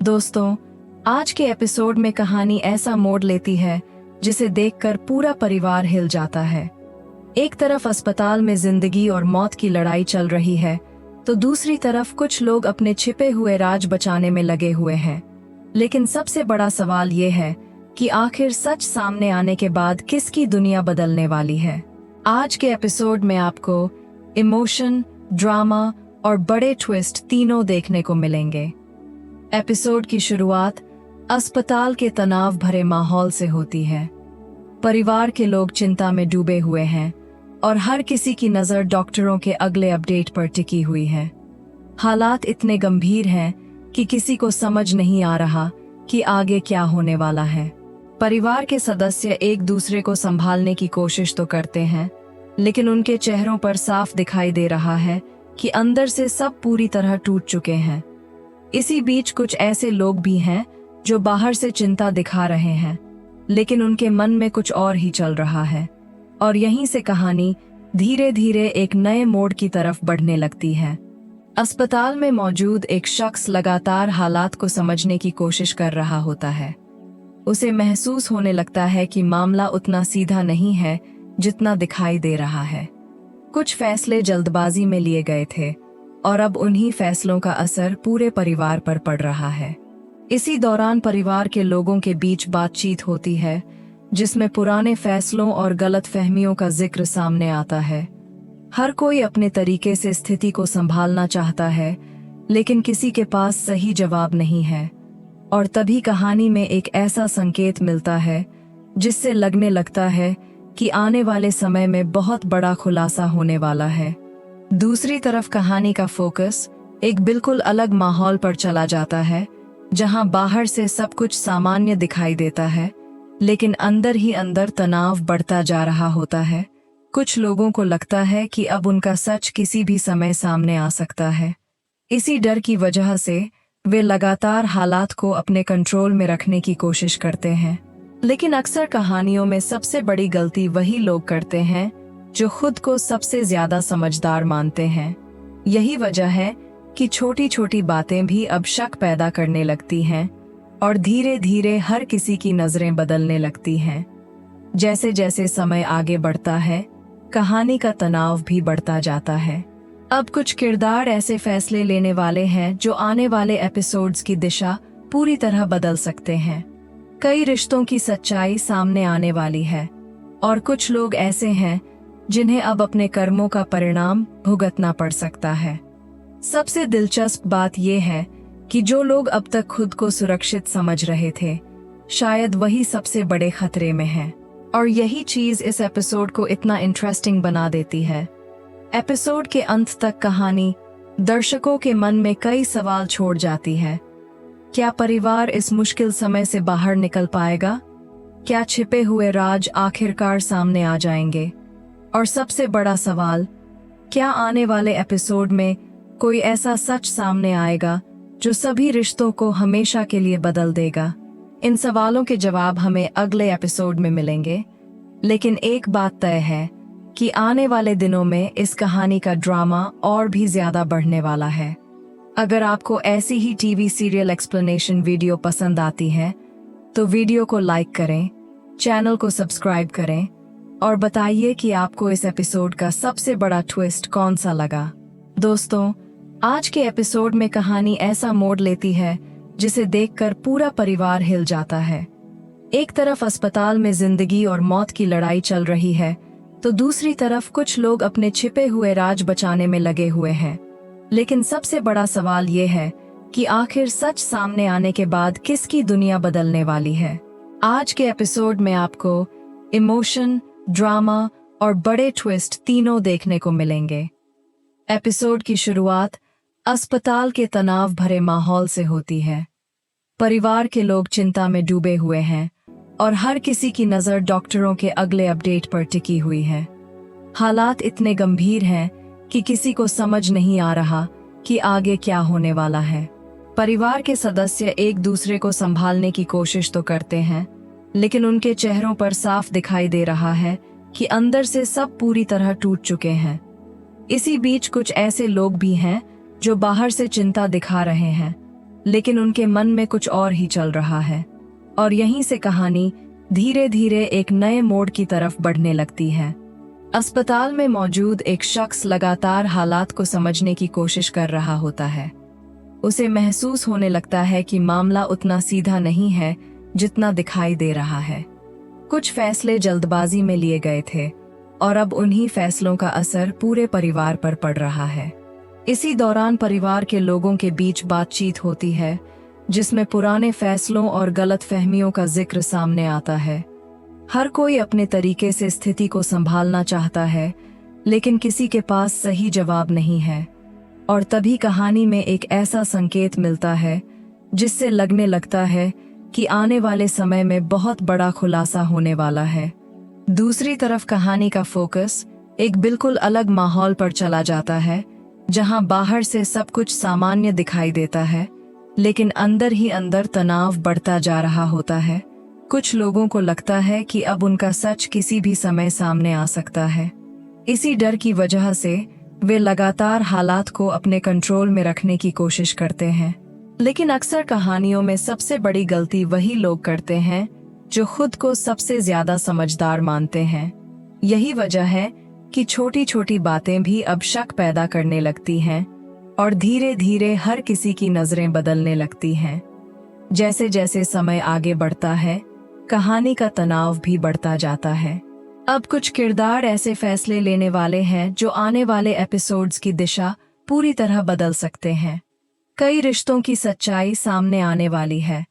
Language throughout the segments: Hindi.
दोस्तों, आज के एपिसोड में कहानी ऐसा मोड़ लेती है जिसे देखकर पूरा परिवार हिल जाता है। एक तरफ अस्पताल में जिंदगी और मौत की लड़ाई चल रही है, तो दूसरी तरफ कुछ लोग अपने छिपे हुए राज बचाने में लगे हुए हैं। लेकिन सबसे बड़ा सवाल ये है कि आखिर सच सामने आने के बाद किसकी दुनिया बदलने वाली है। आज के एपिसोड में आपको इमोशन, ड्रामा और बड़े ट्विस्ट तीनों देखने को मिलेंगे। एपिसोड की शुरुआत अस्पताल के तनाव भरे माहौल से होती है। परिवार के लोग चिंता में डूबे हुए हैं और हर किसी की नज़र डॉक्टरों के अगले अपडेट पर टिकी हुई है। हालात इतने गंभीर हैं कि किसी को समझ नहीं आ रहा कि आगे क्या होने वाला है। परिवार के सदस्य एक दूसरे को संभालने की कोशिश तो करते हैं, लेकिन उनके चेहरों पर साफ दिखाई दे रहा है कि अंदर से सब पूरी तरह टूट चुके हैं। इसी बीच कुछ ऐसे लोग भी हैं जो बाहर से चिंता दिखा रहे हैं, लेकिन उनके मन में कुछ और ही चल रहा है। और यहीं से कहानी धीरे धीरे एक नए मोड़ की तरफ बढ़ने लगती है। अस्पताल में मौजूद एक शख्स लगातार हालात को समझने की कोशिश कर रहा होता है। उसे महसूस होने लगता है कि मामला उतना सीधा नहीं है जितना दिखाई दे रहा है। कुछ फैसले जल्दबाजी में लिए गए थे और अब उन्हीं फैसलों का असर पूरे परिवार पर पड़ रहा है। इसी दौरान परिवार के लोगों के बीच बातचीत होती है, जिसमें पुराने फैसलों और गलतफहमियों का जिक्र सामने आता है। हर कोई अपने तरीके से स्थिति को संभालना चाहता है, लेकिन किसी के पास सही जवाब नहीं है। और तभी कहानी में एक ऐसा संकेत मिलता है जिससे लगने लगता है कि आने वाले समय में बहुत बड़ा खुलासा होने वाला है। दूसरी तरफ कहानी का फोकस एक बिल्कुल अलग माहौल पर चला जाता है, जहां बाहर से सब कुछ सामान्य दिखाई देता है, लेकिन अंदर ही अंदर तनाव बढ़ता जा रहा होता है। कुछ लोगों को लगता है कि अब उनका सच किसी भी समय सामने आ सकता है। इसी डर की वजह से वे लगातार हालात को अपने कंट्रोल में रखने की कोशिश करते हैं। लेकिन अक्सर कहानियों में सबसे बड़ी गलती वही लोग करते हैं जो खुद को सबसे ज्यादा समझदार मानते हैं। यही वजह है कि छोटी छोटी बातें भी अब शक पैदा करने लगती हैं और धीरे धीरे हर किसी की नजरें बदलने लगती हैं। जैसे जैसे समय आगे बढ़ता है, कहानी का तनाव भी बढ़ता जाता है। अब कुछ किरदार ऐसे फैसले लेने वाले हैं जो आने वाले एपिसोड्स की दिशा पूरी तरह बदल सकते हैं। कई रिश्तों की सच्चाई सामने आने वाली है और कुछ लोग ऐसे हैं जिन्हें अब अपने कर्मों का परिणाम भुगतना पड़ सकता है। सबसे दिलचस्प बात यह है कि जो लोग अब तक खुद को सुरक्षित समझ रहे थे, शायद वही सबसे बड़े खतरे में हैं। और यही चीज इस एपिसोड को इतना इंटरेस्टिंग बना देती है। एपिसोड के अंत तक कहानी दर्शकों के मन में कई सवाल छोड़ जाती है। क्या परिवार इस मुश्किल समय से बाहर निकल पाएगा? क्या छिपे हुए राज आखिरकार सामने आ जाएंगे? और सबसे बड़ा सवाल, क्या आने वाले एपिसोड में कोई ऐसा सच सामने आएगा जो सभी रिश्तों को हमेशा के लिए बदल देगा? इन सवालों के जवाब हमें अगले एपिसोड में मिलेंगे। लेकिन एक बात तय है कि आने वाले दिनों में इस कहानी का ड्रामा और भी ज्यादा बढ़ने वाला है। अगर आपको ऐसी ही टीवी सीरियल एक्सप्लेनेशन वीडियो पसंद आती है, तो वीडियो को लाइक करें, चैनल को सब्सक्राइब करें और बताइए कि आपको इस एपिसोड का सबसे बड़ा ट्विस्ट कौन सा लगा। दोस्तों, आज के एपिसोड में कहानी ऐसा मोड़ लेती है जिसे देखकर पूरा परिवार हिल जाता है। एक तरफ अस्पताल में जिंदगी और मौत की लड़ाई चल रही है, तो दूसरी तरफ कुछ लोग अपने छिपे हुए राज बचाने में लगे हुए हैं। लेकिन सबसे बड़ा सवाल ये है कि आखिर सच सामने आने के बाद किसकी दुनिया बदलने वाली है। आज के एपिसोड में आपको इमोशन, ड्रामा और बड़े ट्विस्ट तीनों देखने को मिलेंगे। एपिसोड की शुरुआत अस्पताल के तनाव भरे माहौल से होती है। परिवार के लोग चिंता में डूबे हुए हैं और हर किसी की नजर डॉक्टरों के अगले अपडेट पर टिकी हुई है। हालात इतने गंभीर हैं कि किसी को समझ नहीं आ रहा कि आगे क्या होने वाला है। परिवार के सदस्य एक दूसरे को संभालने की कोशिश तो करते हैं, लेकिन उनके चेहरों पर साफ दिखाई दे रहा है कि अंदर से सब पूरी तरह टूट चुके हैं। इसी बीच कुछ ऐसे लोग भी हैं जो बाहर से चिंता दिखा रहे हैं, लेकिन उनके मन में कुछ और ही चल रहा है। और यहीं से कहानी धीरे धीरे एक नए मोड़ की तरफ बढ़ने लगती है। अस्पताल में मौजूद एक शख्स लगातार हालात को समझने की कोशिश कर रहा होता है। उसे महसूस होने लगता है कि मामला उतना सीधा नहीं है जितना दिखाई दे रहा है। कुछ फैसले जल्दबाजी में लिए गए थे और अब उन्हीं फैसलों का असर पूरे परिवार पर पड़ रहा है। इसी दौरान परिवार के लोगों के बीच बातचीत होती है, जिसमें पुराने फैसलों और गलतफहमियों का जिक्र सामने आता है। हर कोई अपने तरीके से स्थिति को संभालना चाहता है, लेकिन किसी के पास सही जवाब नहीं है। और तभी कहानी में एक ऐसा संकेत मिलता है जिससे लगने लगता है कि आने वाले समय में बहुत बड़ा खुलासा होने वाला है। दूसरी तरफ कहानी का फोकस एक बिल्कुल अलग माहौल पर चला जाता है, जहां बाहर से सब कुछ सामान्य दिखाई देता है, लेकिन अंदर ही अंदर तनाव बढ़ता जा रहा होता है। कुछ लोगों को लगता है कि अब उनका सच किसी भी समय सामने आ सकता है। इसी डर की वजह से वे लगातार हालात को अपने कंट्रोल में रखने की कोशिश करते हैं। लेकिन अक्सर कहानियों में सबसे बड़ी गलती वही लोग करते हैं जो खुद को सबसे ज्यादा समझदार मानते हैं। यही वजह है कि छोटी छोटी बातें भी अब शक पैदा करने लगती हैं और धीरे धीरे हर किसी की नजरें बदलने लगती हैं। जैसे जैसे समय आगे बढ़ता है, कहानी का तनाव भी बढ़ता जाता है। अब कुछ किरदार ऐसे फैसले लेने वाले हैं जो आने वाले एपिसोड्स की दिशा पूरी तरह बदल सकते हैं। कई रिश्तों की सच्चाई सामने आने वाली है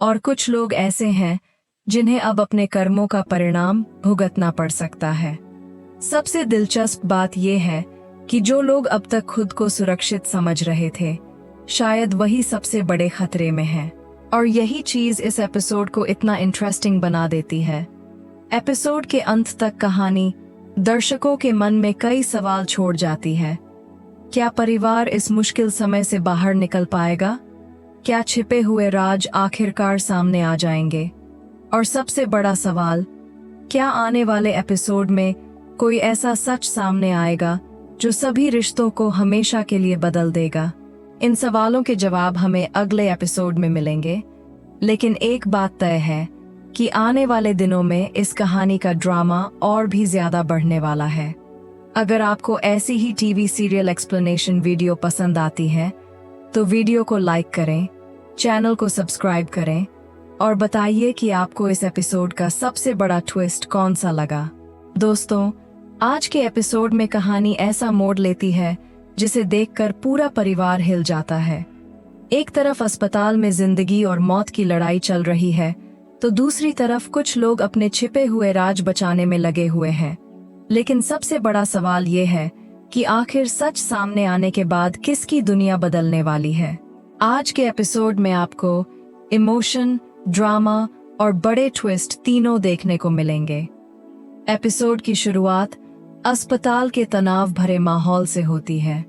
और कुछ लोग ऐसे हैं जिन्हें अब अपने कर्मों का परिणाम भुगतना पड़ सकता है। सबसे दिलचस्प बात यह है कि जो लोग अब तक खुद को सुरक्षित समझ रहे थे, शायद वही सबसे बड़े खतरे में हैं। और यही चीज इस एपिसोड को इतना इंटरेस्टिंग बना देती है। एपिसोड के अंत तक कहानी दर्शकों के मन में कई सवाल छोड़ जाती है। क्या परिवार इस मुश्किल समय से बाहर निकल पाएगा? क्या छिपे हुए राज आखिरकार सामने आ जाएंगे? और सबसे बड़ा सवाल, क्या आने वाले एपिसोड में कोई ऐसा सच सामने आएगा जो सभी रिश्तों को हमेशा के लिए बदल देगा? इन सवालों के जवाब हमें अगले एपिसोड में मिलेंगे, लेकिन एक बात तय है कि आने वाले दिनों में इस कहानी का ड्रामा और भी ज्यादा बढ़ने वाला है। अगर आपको ऐसी ही टीवी सीरियल एक्सप्लेनेशन वीडियो पसंद आती है तो वीडियो को लाइक करें, चैनल को सब्सक्राइब करें और बताइए कि आपको इस एपिसोड का सबसे बड़ा ट्विस्ट कौन सा लगा। दोस्तों, आज के एपिसोड में कहानी ऐसा मोड़ लेती है जिसे देखकर पूरा परिवार हिल जाता है। एक तरफ अस्पताल में जिंदगी और मौत की लड़ाई चल रही है, तो दूसरी तरफ कुछ लोग अपने छिपे हुए राज बचाने में लगे हुए हैं। लेकिन सबसे बड़ा सवाल ये है कि आखिर सच सामने आने के बाद किसकी दुनिया बदलने वाली है। आज के एपिसोड में आपको इमोशन, ड्रामा और बड़े ट्विस्ट तीनों देखने को मिलेंगे। एपिसोड की शुरुआत अस्पताल के तनाव भरे माहौल से होती है।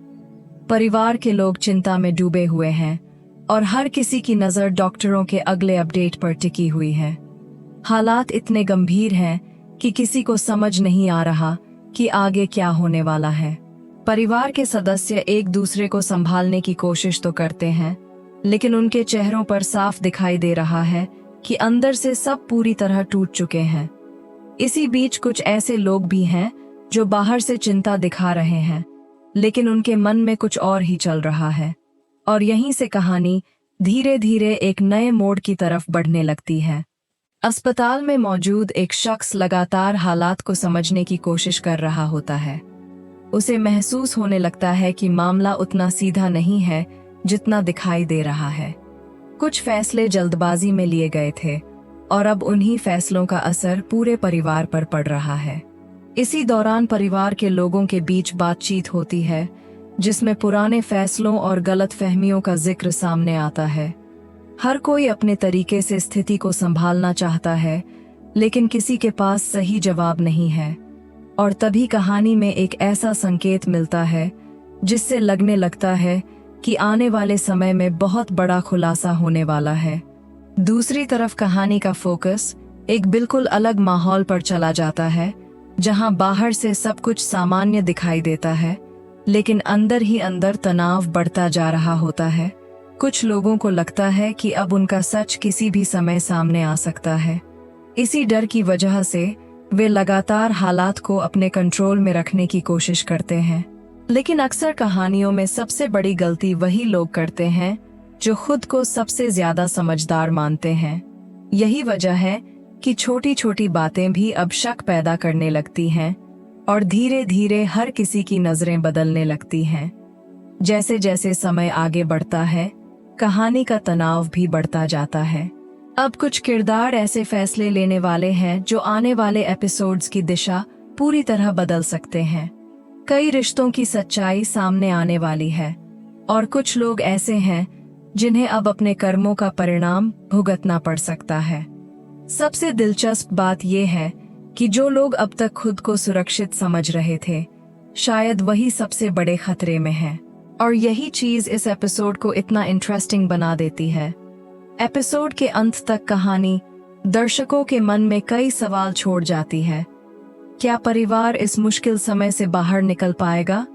परिवार के लोग चिंता में डूबे हुए हैं और हर किसी की नजर डॉक्टरों के अगले अपडेट पर टिकी हुई है। हालात इतने गंभीर हैं कि किसी को समझ नहीं आ रहा कि आगे क्या होने वाला है। परिवार के सदस्य एक दूसरे को संभालने की कोशिश तो करते हैं, लेकिन उनके चेहरों पर साफ दिखाई दे रहा है कि अंदर से सब पूरी तरह टूट चुके हैं। इसी बीच कुछ ऐसे लोग भी हैं जो बाहर से चिंता दिखा रहे हैं, लेकिन उनके मन में कुछ और ही चल रहा है। और यहीं से कहानी धीरे धीरे एक नए मोड़ की तरफ बढ़ने लगती है। अस्पताल में मौजूद एक शख्स लगातार हालात को समझने की कोशिश कर रहा होता है। उसे महसूस होने लगता है कि मामला उतना सीधा नहीं है जितना दिखाई दे रहा है। कुछ फैसले जल्दबाजी में लिए गए थे और अब उन्हीं फैसलों का असर पूरे परिवार पर पड़ रहा है। इसी दौरान परिवार के लोगों के बीच बातचीत होती है, जिसमें पुराने फैसलों और गलतफहमियों का जिक्र सामने आता है। हर कोई अपने तरीके से स्थिति को संभालना चाहता है, लेकिन किसी के पास सही जवाब नहीं है। और तभी कहानी में एक ऐसा संकेत मिलता है जिससे लगने लगता है कि आने वाले समय में बहुत बड़ा खुलासा होने वाला है। दूसरी तरफ कहानी का फोकस एक बिल्कुल अलग माहौल पर चला जाता है, जहां बाहर से सब कुछ सामान्य दिखाई देता है, लेकिन अंदर ही अंदर तनाव बढ़ता जा रहा होता है। कुछ लोगों को लगता है कि अब उनका सच किसी भी समय सामने आ सकता है। इसी डर की वजह से वे लगातार हालात को अपने कंट्रोल में रखने की कोशिश करते हैं। लेकिन अक्सर कहानियों में सबसे बड़ी गलती वही लोग करते हैं जो खुद को सबसे ज्यादा समझदार मानते हैं। यही वजह है कि छोटी छोटी बातें भी अब शक पैदा करने लगती हैं और धीरे धीरे हर किसी की नजरें बदलने लगती हैं। जैसे जैसे समय आगे बढ़ता है, कहानी का तनाव भी बढ़ता जाता है। अब कुछ किरदार ऐसे फैसले लेने वाले हैं जो आने वाले एपिसोड्स की दिशा पूरी तरह बदल सकते हैं। कई रिश्तों की सच्चाई सामने आने वाली है और कुछ लोग ऐसे हैं जिन्हें अब अपने कर्मों का परिणाम भुगतना पड़ सकता है। सबसे दिलचस्प बात यह है कि जो लोग अब तक खुद को सुरक्षित समझ रहे थे, शायद वही सबसे बड़े खतरे में हैं। और यही चीज इस एपिसोड को इतना इंटरेस्टिंग बना देती है। एपिसोड के अंत तक कहानी दर्शकों के मन में कई सवाल छोड़ जाती है। क्या परिवार इस मुश्किल समय से बाहर निकल पाएगा?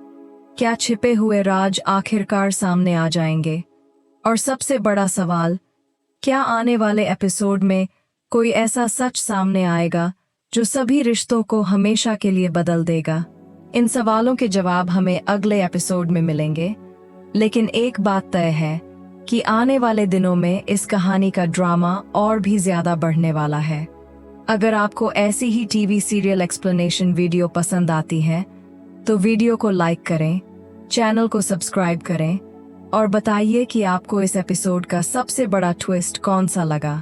क्या छिपे हुए राज आखिरकार सामने आ जाएंगे? और सबसे बड़ा सवाल, क्या आने वाले एपिसोड में कोई ऐसा सच सामने आएगा जो सभी रिश्तों को हमेशा के लिए बदल देगा? इन सवालों के जवाब हमें अगले एपिसोड में मिलेंगे। लेकिन एक बात तय है कि आने वाले दिनों में इस कहानी का ड्रामा और भी ज्यादा बढ़ने वाला है। अगर आपको ऐसी ही टीवी सीरियल एक्सप्लेनेशन वीडियो पसंद आती है तो वीडियो को लाइक करें, चैनल को सब्सक्राइब करें और बताइए कि आपको इस एपिसोड का सबसे बड़ा ट्विस्ट कौन सा लगा।